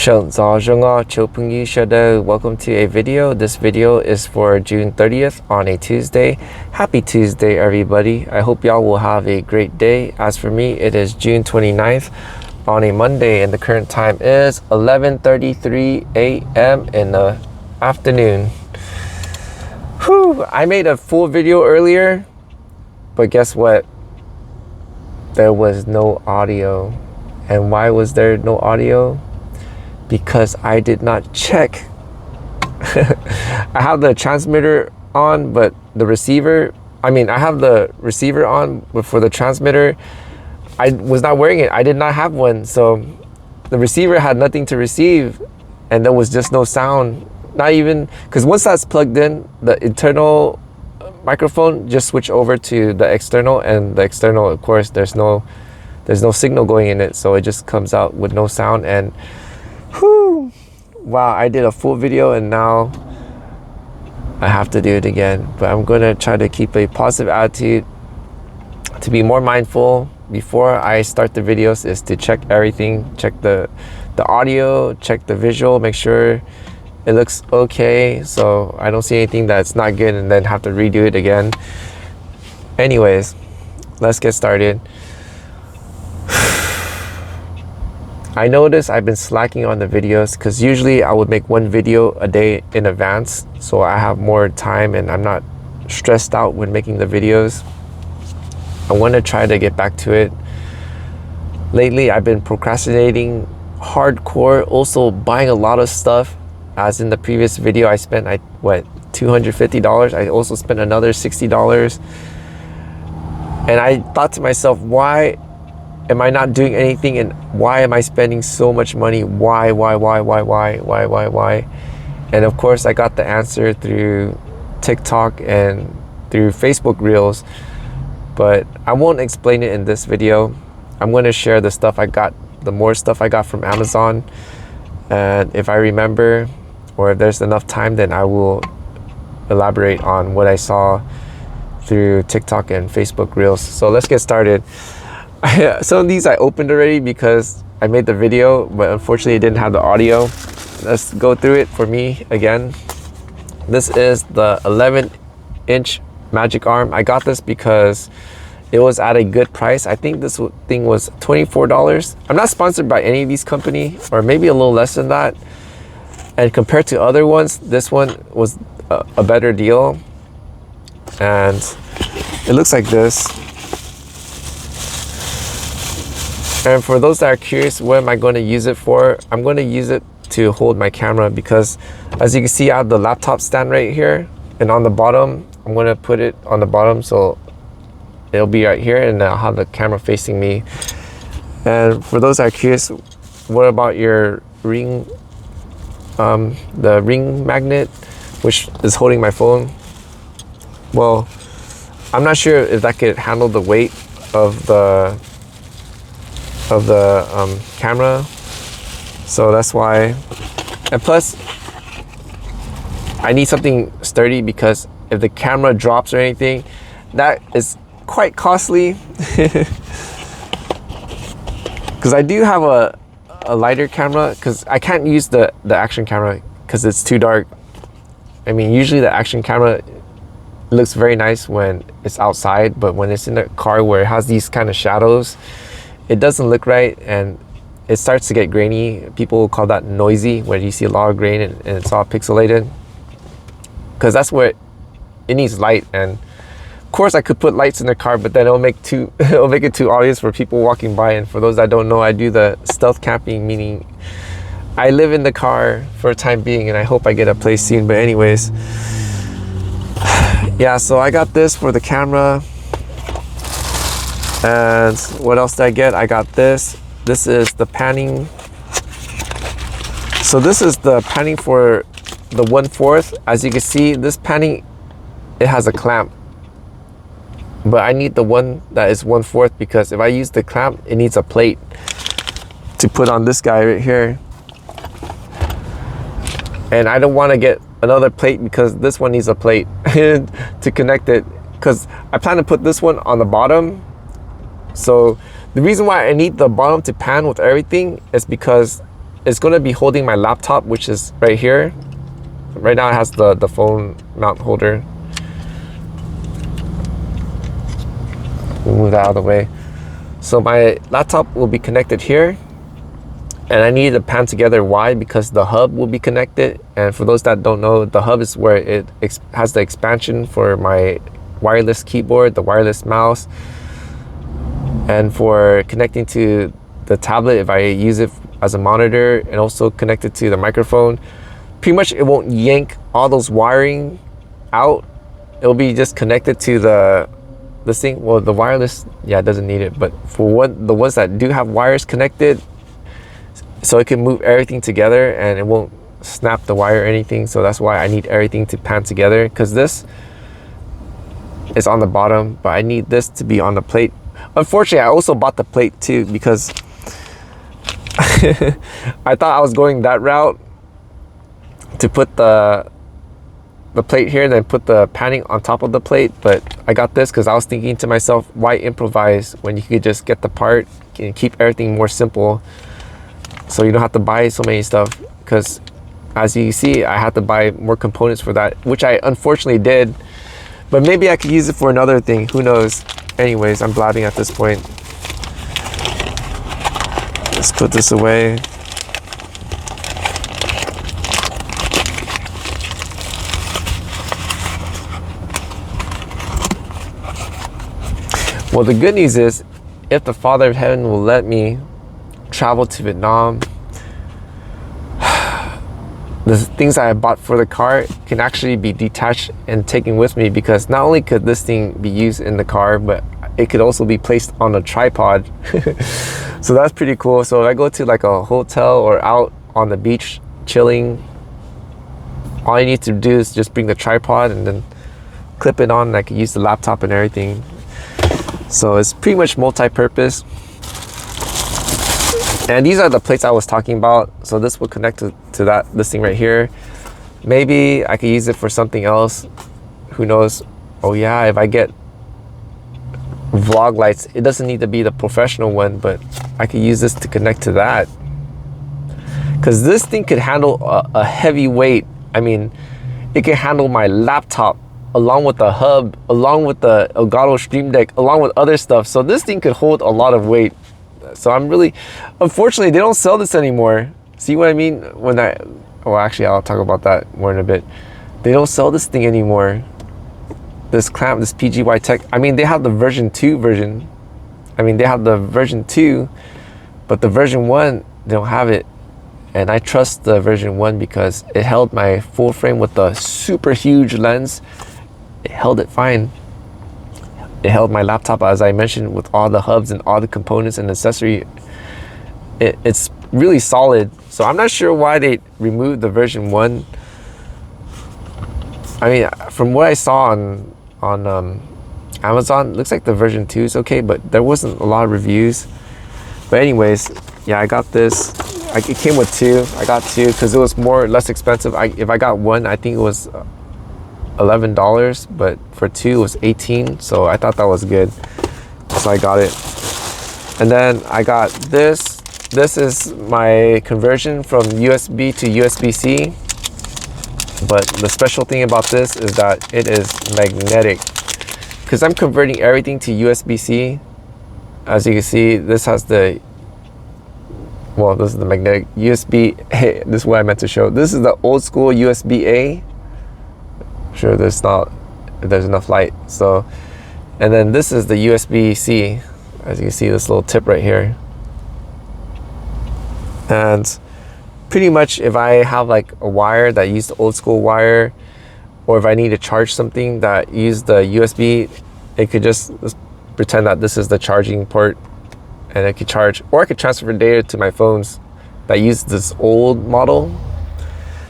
Welcome to a video. This video is for June 30th on a Tuesday. Happy Tuesday, everybody. I hope y'all will have a great day. As for me, it is June 29th on a Monday, and the current time is 11:33 a.m. in the afternoon. Whew, I made a full video earlier, but guess what? There was no audio. And why was there no audio? Because I did not check. I have the transmitter on, but the receiver, I have the receiver on, but for the transmitter, I was not wearing it. I did not have one. So the receiver had nothing to receive, and there was just no sound. Not even, because once that's plugged in, the internal microphone just switch over to the external, and the external, of course, there's no signal going in it, so it just comes out with no sound. And whew, wow, I did a full video and now I have to do it again. But I'm gonna try to keep a positive attitude, to be more mindful before I start the videos, is to check everything, check the audio, check the visual, make sure it looks okay, so I don't see anything that's not good and then have to redo it again. Anyways, let's get started. I noticed I've been slacking on the videos because usually I would make one video a day in advance, so I have more time and I'm not stressed out when making the videos. I want to try to get back to it. Lately I've been procrastinating hardcore, also buying a lot of stuff. As in the previous video, I spent $250. I also spent another $60, and I thought to myself, why am I not doing anything, and why am I spending so much money? Why? And of course I got the answer through TikTok and through Facebook Reels, but I won't explain it in this video. I'm going to share the stuff I got, the more stuff I got from Amazon, and if I remember, or if there's enough time, then I will elaborate on what I saw through TikTok and Facebook Reels. So let's get started. Some of these I opened already because I made the video, but unfortunately it didn't have the audio. Let's go through it for me again. This is the 11-inch Magic Arm. I got this because it was at a good price. I think this thing was $24. I'm not sponsored by any of these companies, or maybe a little less than that. And compared to other ones, this one was a better deal. And it looks like this. And for those that are curious, what am I going to use it for? I'm going to use it to hold my camera, because as you can see, I have the laptop stand right here, and on the bottom, I'm going to put it on the bottom so it'll be right here, and I'll have the camera facing me. And for those that are curious, what about your ring? The ring magnet, which is holding my phone. Well, I'm not sure if that could handle the weight of the camera, so that's why. And plus, I need something sturdy, because if the camera drops or anything, that is quite costly. Because I do have a lighter camera, because I can't use the action camera because it's too dark. Usually the action camera looks very nice when it's outside, but when it's in a car where it has these kind of shadows, it doesn't look right, and it starts to get grainy. People will call that noisy, where you see a lot of grain and it's all pixelated, because that's where it needs light. And of course I could put lights in the car, but then it'll make it too obvious for people walking by. And for those that don't know, I do the stealth camping, meaning I live in the car for a time being, and I hope I get a place soon. But anyways, yeah, so I got this for the camera. And what else did I get? I got this. This is the panning. So this is the panning for the 1/4. As you can see, this panning, it has a clamp, but I need the one that is 1/4, because if I use the clamp, it needs a plate to put on this guy right here. And I don't want to get another plate, because this one needs a plate to connect it, because I plan to put this one on the bottom. So the reason why I need the bottom to pan with everything is because it's going to be holding my laptop, which is right here. Right now it has the phone mount holder. We'll move that out of the way. So my laptop will be connected here, and I need to pan together. Why? Because the hub will be connected. And for those that don't know, the hub is where it has the expansion for my wireless keyboard, the wireless mouse, and for connecting to the tablet if I use it as a monitor, and also connected to the microphone. Pretty much it won't yank all those wiring out. It'll be just connected to this thing. Well, the wireless, yeah, it doesn't need it, but for the ones that do have wires connected, so it can move everything together and it won't snap the wire or anything. So that's why I need everything to pan together, because this is on the bottom, but I need this to be on the plate. Unfortunately, I also bought the plate too, because I thought I was going that route to put the plate here and then put the panning on top of the plate, but I got this because I was thinking to myself, why improvise when you could just get the part and keep everything more simple, so you don't have to buy so many stuff. Because as you see, I had to buy more components for that, which I unfortunately did, but maybe I could use it for another thing, who knows. Anyways, I'm blabbing at this point. Let's put this away. Well, the good news is, if the Father of Heaven will let me travel to Vietnam, the things I bought for the car can actually be detached and taken with me, because not only could this thing be used in the car, but it could also be placed on a tripod. So that's pretty cool. So if I go to like a hotel or out on the beach chilling, all I need to do is just bring the tripod and then clip it on, and I can use the laptop and everything. So it's pretty much multi-purpose. And these are the plates I was talking about. So this will connect to this thing right here. Maybe I could use it for something else. Who knows? Oh yeah, if I get vlog lights, it doesn't need to be the professional one, but I could use this to connect to that. Because this thing could handle a heavy weight. I mean, it can handle my laptop, along with the hub, along with the Elgato Stream Deck, along with other stuff. So this thing could hold a lot of weight. So I'm really, unfortunately, they don't sell this anymore. See what I mean? Well, actually, I'll talk about that more in a bit. They don't sell this thing anymore. This clamp, this PGY Tech. I mean, they have the version 2 version. I mean, they have the version 2, but the version 1, they don't have it. And I trust the version 1 because it held my full frame with the super huge lens. It held it fine. It held my laptop, as I mentioned, with all the hubs and all the components and accessory. It's really solid. So I'm not sure why they removed the version 1. I mean, from what I saw on Amazon, looks like the version 2 is okay, but there wasn't a lot of reviews. But anyways, yeah, I got this. It came with 2. I got 2 because it was less expensive. If I got 1, I think it was $11, but for 2 it was 18. So I thought that was good, so I got it. And then I got this. This is my conversion from USB to USB-C. But the special thing about this is that it is magnetic, because I'm converting everything to USB-C. As you can see, this has the, well, this is the magnetic USB. Hey, this is what I meant to show. This is the old school USB-A. Sure, there's enough light. So, and then this is the USB-C. As you can see, this little tip right here. And pretty much, if I have like a wire that used the old school wire, or if I need to charge something that used the USB, it could just pretend that this is the charging port, and I could charge, or I could transfer data to my phones that use this old model.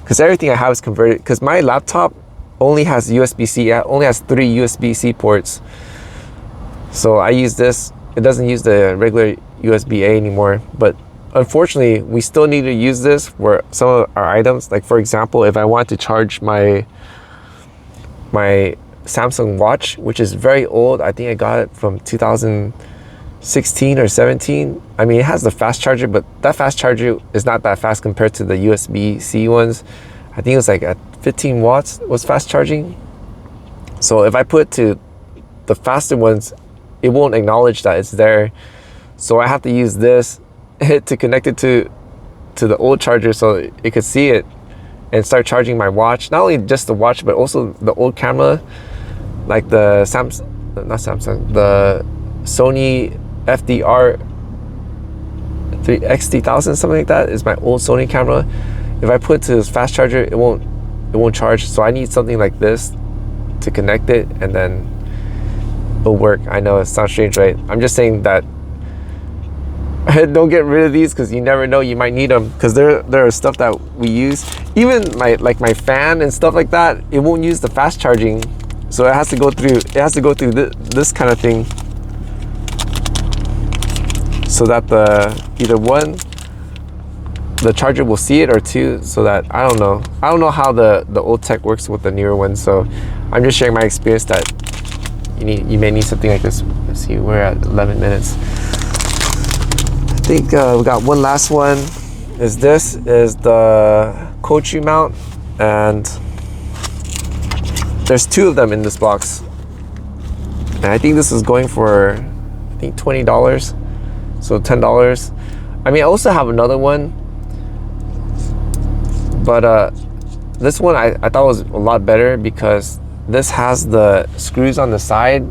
Because everything I have is converted, because my laptop only has USB-C, it only has 3 USB-C ports. So I use this. It doesn't use the regular USB-A anymore, but unfortunately, we still need to use this for some of our items. Like for example, if I want to charge my Samsung watch, which is very old, I think I got it from 16 or 17. I mean, it has the fast charger, but that fast charger is not that fast compared to the USB-C ones. I think it was like at 15 watts was fast charging. So if I put to the faster ones, it won't acknowledge that it's there. So I have to use this to connect it to the old charger so it could see it and start charging my watch. Not only just the watch, but also the old camera, like the the Sony FDR X3000, something like that, is my old Sony camera. If I put it to this fast charger, it won't charge. So I need something like this to connect it, and then it'll work. I know it sounds strange, right? I'm just saying that don't get rid of these, because you never know, you might need them, because there are stuff that we use. Even my fan and stuff like that, it won't use the fast charging, so it has to go through this kind of thing, so that either one, the charger will see it, or two, so that I don't know how the old tech works with the newer ones. So I'm just sharing my experience that you may need something like this. Let's see, we're at 11 minutes. I think we got one last one. This is the phooj mount, and there's two of them in this box, and I think this is going for $20, so $10. I mean, I also have another one, but this one I thought was a lot better, because this has the screws on the side,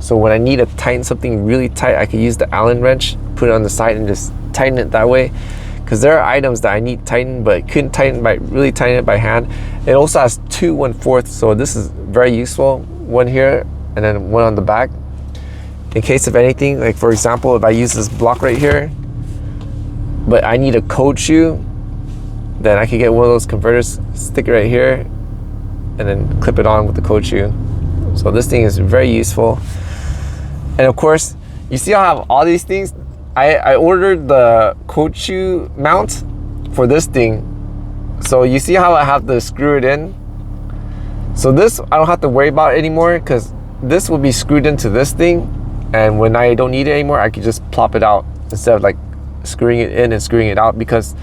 so when I need to tighten something really tight, I could use the Allen wrench, put it on the side, and just tighten it that way. Because there are items that I need tightened, but couldn't really tighten it by hand. It also has 2 1/4, so this is very useful. One here, and then one on the back, in case of anything. Like for example, if I use this block right here, but I need a code shoe, then I could get one of those converters, stick it right here, and then clip it on with the code shoe. So this thing is very useful. And of course, you see how I have all these things. I ordered the code shoe mount for this thing. So you see how I have to screw it in? So this I don't have to worry about anymore, because this will be screwed into this thing, and when I don't need it anymore, I could just plop it out instead of like screwing it in and screwing it out. Because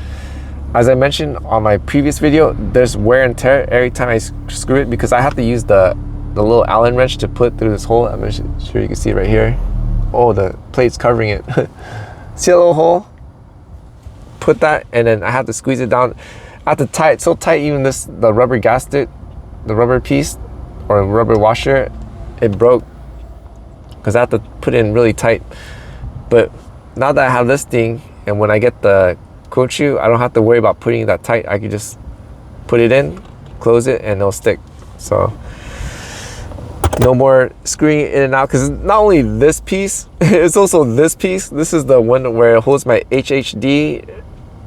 as I mentioned on my previous video, there's wear and tear every time I screw it, because I have to use the little Allen wrench to put through this hole. I'm sure you can see it right here. Oh, the plate's covering it. See a little hole? Put that, and then I have to squeeze it down. I have to tie it so tight, even the rubber gasket, the rubber piece or rubber washer, it broke, because I have to put it in really tight. But now that I have this thing, and when I get the code shoe, I don't have to worry about putting it that tight. I can just put it in, close it, and it'll stick. So no more screwing it in and out, because not only this piece, it's also this piece. This is the one where it holds my HHD,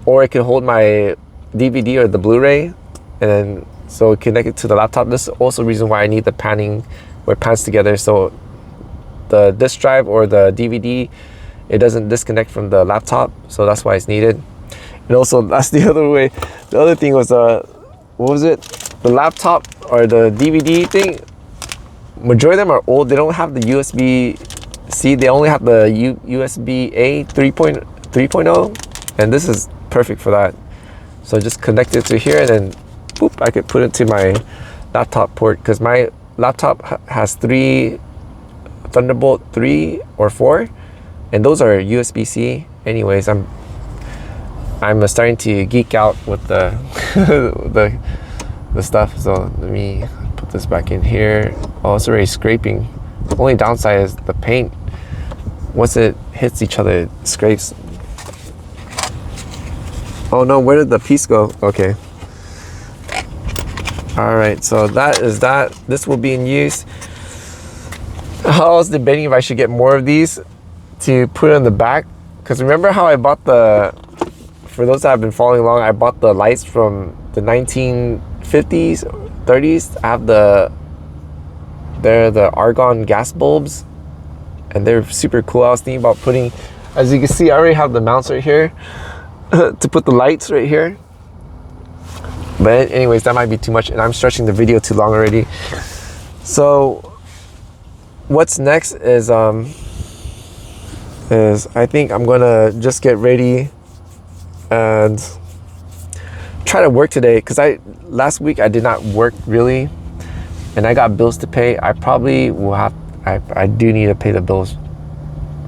or it can hold my DVD or the Blu-ray, and then so connect it to the laptop. This is also the reason why I need the panning, where it pans together, so the disk drive or the DVD, it doesn't disconnect from the laptop. So that's why it's needed. And also, that's the other way. The other thing was what was it? The laptop or the DVD thing, majority of them are old. They don't have the USB-C. They only have the USB-A 3.0, and this is perfect for that. So just connect it to here, and then boop, I could put it to my laptop port, because my laptop has 3 Thunderbolt 3 or 4, and those are USB-C. Anyways, I'm starting to geek out with the the stuff. So let me put this back in here. Oh, it's already scraping. The only downside is the paint. Once it hits each other, it scrapes. Oh no, where did the piece go? Okay. All right, so that is that. This will be in use. I was debating if I should get more of these to put on the back, because remember how I bought for those that have been following along, I bought the lights from the 1950s, 30s. I have they're the argon gas bulbs, and they're super cool. I was thinking about putting, as you can see, I already have the mounts right here to put the lights right here. But anyways, that might be too much, and I'm stretching the video too long already. So what's next is is I think I'm gonna just get ready and try to work today, because last week I did not work really, and I got bills to pay. I probably will have, I do need to pay the bills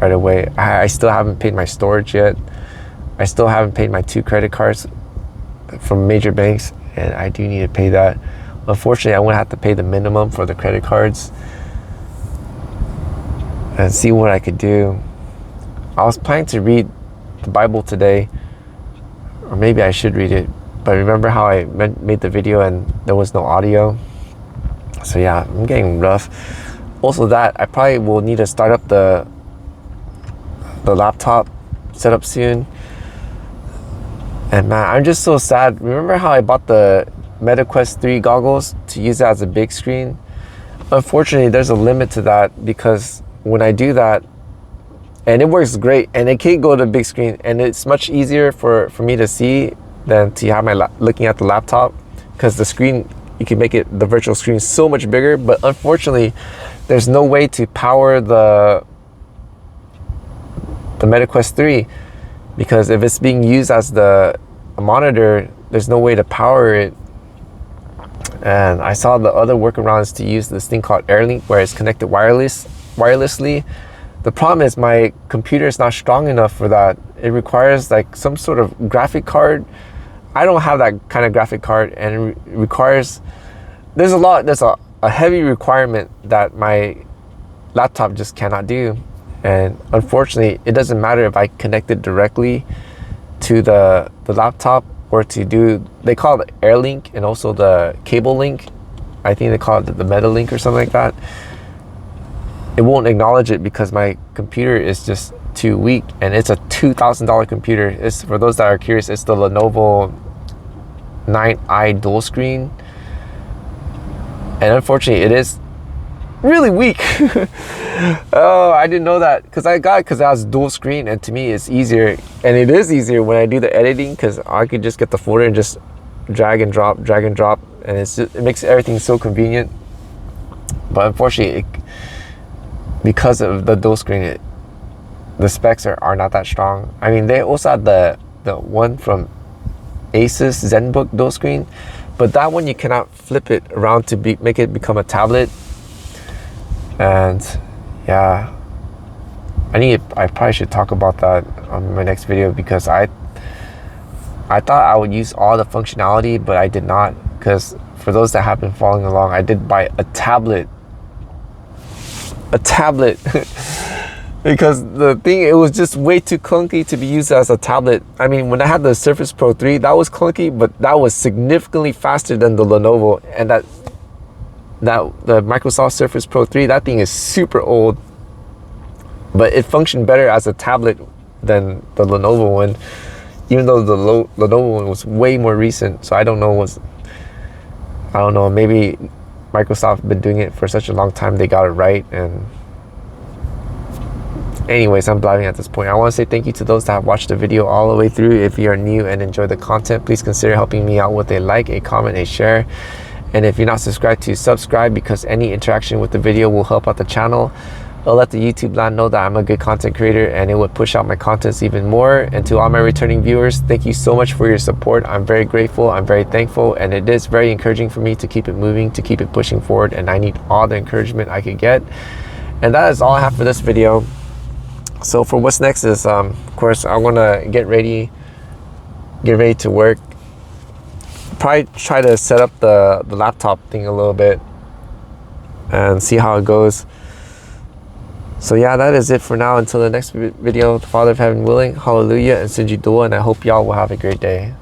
right away. I still haven't paid my storage yet. I still haven't paid my 2 credit cards from major banks, and I do need to pay that. Unfortunately, I won't have to pay the minimum for the credit cards, and see what I could do. I was planning to read the Bible today, or maybe I should read it, but remember how I made the video and there was no audio? So yeah, I'm getting rough. Also that, I probably will need to start up the laptop setup soon. And man, I'm just so sad. Remember how I bought the Meta Quest 3 goggles to use it as a big screen? Unfortunately, there's a limit to that, because when I do that, and it works great, and it can go to big screen, and it's much easier for me to see than to have my looking at the laptop, because the screen, you can make it, the virtual screen, so much bigger. But unfortunately, there's no way to power the Meta Quest 3, because if it's being used as a monitor, there's no way to power it. And I saw the other workarounds to use this thing called AirLink, where it's connected wirelessly. The problem is my computer is not strong enough for that. It requires like some sort of graphic card. I don't have that kind of graphic card, and it requires, there's a heavy requirement that my laptop just cannot do. And unfortunately, it doesn't matter if I connect it directly to the laptop, or to do, they call it AirLink, and also the cable link. I think they call it the MetaLink or something like that. It won't acknowledge it because my computer is just too weak, and it's a $2,000 computer. It's, for those that are curious, it's the Lenovo 9i dual screen, and unfortunately it is really weak. Oh, I didn't know that, because I got it because it has dual screen, and to me it's easier, and it is easier when I do the editing, because I could just get the folder and just drag and drop, and it makes everything so convenient. But unfortunately, because of the dual screen, the specs are not that strong. I mean, they also had the one from Asus ZenBook dual screen, but that one you cannot flip it around to make it become a tablet. And yeah, I probably should talk about that on my next video, because I thought I would use all the functionality, but I did not, because for those that have been following along, I did buy a tablet because the thing, it was just way too clunky to be used as a tablet. I mean, when I had the Surface Pro 3, that was clunky, but that was significantly faster than the Lenovo. And the Microsoft Surface Pro 3, that thing is super old, but it functioned better as a tablet than the Lenovo one, even though the Lenovo one was way more recent. So I don't know, maybe Microsoft been doing it for such a long time, they got it right. And anyways, I'm blabbing at this point. I want to say thank you to those that have watched the video all the way through. If you are new and enjoy the content, please consider helping me out with a like, a comment, a share. And if you're not subscribed, to subscribe, because any interaction with the video will help out the channel. It'll let the YouTube land know that I'm a good content creator, and it would push out my contents even more. And to all my returning viewers, thank you so much for your support. I'm very grateful, I'm very thankful, and it is very encouraging for me to keep it moving, to keep it pushing forward, and I need all the encouragement I could get. And that is all I have for this video. So for what's next is, of course, I'm gonna get ready to work. Probably try to set up the laptop thing a little bit and see how it goes. So yeah, that is it for now. Until the next video, the Father of Heaven willing, hallelujah and Sinji Dua, and I hope y'all will have a great day.